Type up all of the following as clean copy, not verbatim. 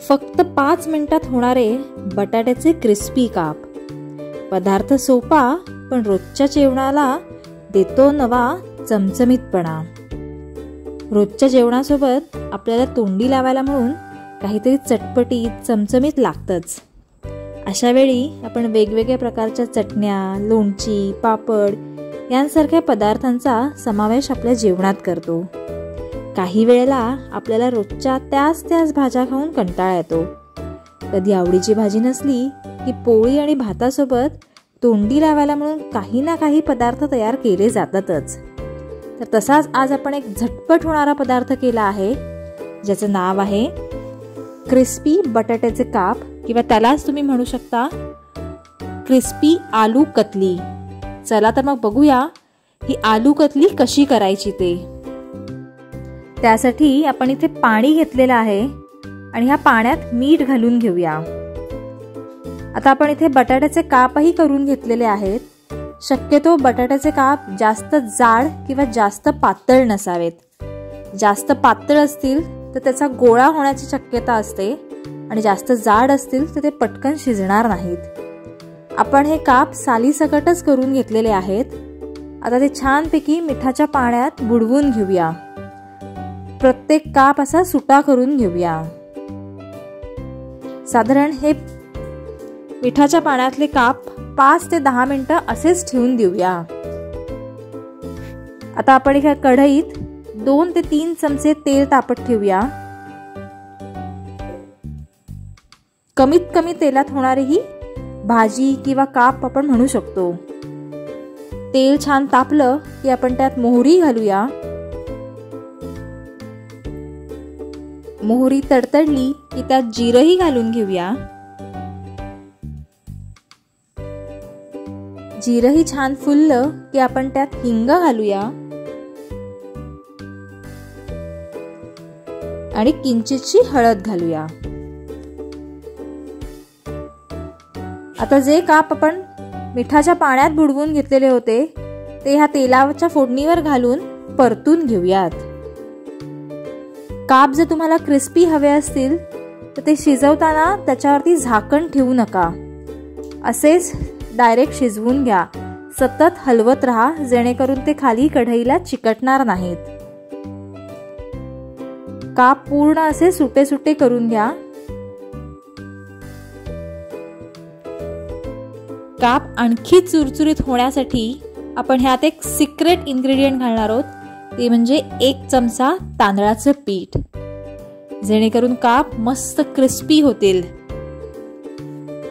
फक्त 5 मिनिटात होणारे बटाट्याचे क्रिस्पी काप. पदार्थ सोपा पण रोजच्या जेवणाला देतो नवा चमचमीतपणा. रोजच्या जेवणासोबत आपल्याला तोंडी लावायला म्हणून काहीतरी चटपटीत चमचमीत लागतंच. अशा वेळी आपण वेगवेगळ्या प्रकारच्या चटण्या, लोणची, पापड यांसारख्या पदार्थांचा समावेश आपल्या जेवणात करतो. काही वेळेला आपल्याला रोजच्या त्याच भाज्या खाऊन कंटाळा येतो. कधी आवडीची भाजी नसली की पोळी आणि भातासोबत तोंडी लावायला म्हणून काही ना काही पदार्थ तयार केले जातातच. तर तसाच आज आपण एक झटपट होणारा पदार्थ केला आहे, ज्याचं नाव आहे क्रिस्पी बटाट्याचे काप, किंवा त्यालाच तुम्ही म्हणू शकता क्रिस्पी आलू कतली. चला तर मग बघूया ही आलू कतली कशी करायची ते. त्यासाठी आपण इथे पाणी घेतलेलं आहे आणि ह्या पाण्यात मीठ घालून घेऊया. आता आपण इथे बटाट्याचे कापही करून घेतलेले आहेत. शक्यतो बटाट्याचे काप जास्त जाड किंवा जास्त पातळ नसावेत. जास्त पातळ असतील तर त्याचा गोळा होण्याची शक्यता असते आणि जास्त जाड असतील तर ते पटकन शिजणार नाहीत. आपण हे काप सालीसकटच करून घेतलेले आहेत. आता ते छानपैकी मिठाच्या पाण्यात बुडवून घेऊया. प्रत्येक काप असा सुटा करून घेऊया. साधारण हे मिठाच्या पाण्यातले काप 5 ते 10 मिनिटं असेच ठेवून देऊया. आता आपण एका कढईत 2 ते 3 चमचे तेल तापत ठेवूया. कमीत कमी तेलात होणारी ही भाजी किंवा काप आपण म्हणू शकतो. तेल छान तापलं की आपण त्यात मोहरी घालूया. मोहरी तडतडली की त्यात जिरंही घालून घेऊया. जिरंही छान फुललं की आपण त्यात हिंग घालूया आणि किंचितशी हळद घालूया. आता जे काप आपण मिठाच्या पाण्यात बुडवून घेतलेले होते ते ह्या तेलाच्या फोडणीवर घालून परतून घेऊयात. काप जर तुम्हाला क्रिस्पी हवे असतील तर ते शिजवताना त्याच्यावरती झाकण ठेवू नका. असेच डायरेक्ट शिजवून घ्या. सतत हलवत राहा जेणेकरून ते खाली कढईला चिकटणार नाहीत. काप पूर्ण असे सुटे सुटे करून घ्या. काप आणखी चुरचुरीत होण्यासाठी आपण ह्यात एक सिक्रेट इन्ग्रेडियंट घालणार आहोत. ते म्हणजे 1 चमचा तांदळाचं पीठ, जेणेकरून काप मस्त क्रिस्पी होतील.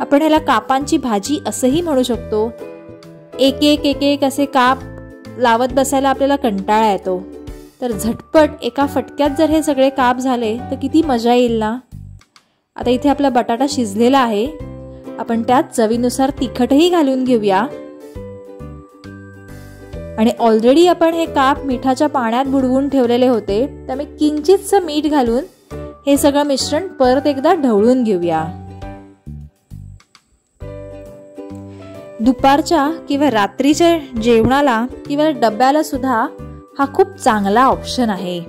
आपण ह्याला कापांची भाजी असंही म्हणू शकतो. एक एक असे काप लावत बसायला आपल्याला कंटाळा येतो. तर झटपट एका फटक्यात जर हे सगळे काप झाले तर किती मजा येईल ना. आता इथे आपला बटाटा शिजलेला आहे. आपण त्यात चवीनुसार तिखटही घालून घेऊया. आणि ऑलरेडी आपण हे काप मिठाच्या पाण्यात बुडवून ठेवलेले होते, त्यामुळे किंचितसं मीठ घालून हे सगळं मिश्रण परत एकदा ढवळून घेऊया. दुपारच्या किंवा रात्रीच्या जेवणाला किंवा डब्याला सुद्धा हा खूप चांगला ऑप्शन आहे.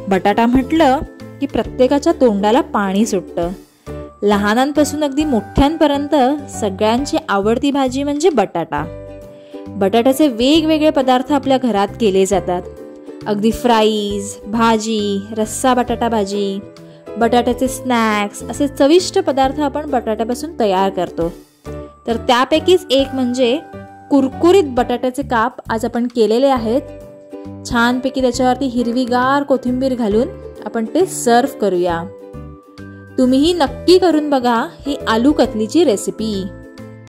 बटाटा म्हटलं की प्रत्येकाच्या तोंडाला पाणी सुटतं. लहानांपासून अगदी मोठ्यांपर्यंत सगळ्यांची आवडती भाजी म्हणजे बटाटा. बटाट्याचे वेगवेगळे पदार्थ आपल्या घरात केले जातात. अगदी फ्राईज, भाजी, रस्सा बटाटा भाजी, बटाट्याचे स्नॅक्स असे चविष्ट पदार्थ आपण बटाट्यापासून तयार करतो. तर त्यापैकीच एक म्हणजे कुरकुरीत बटाट्याचे काप आज आपण केलेले आहेत. छानपैकी त्याच्यावरती हिरवीगार कोथिंबीर घालून आपण ते सर्व करूया. तुम्हीही नक्की करून बघा ही आलू कतलीची रेसिपी.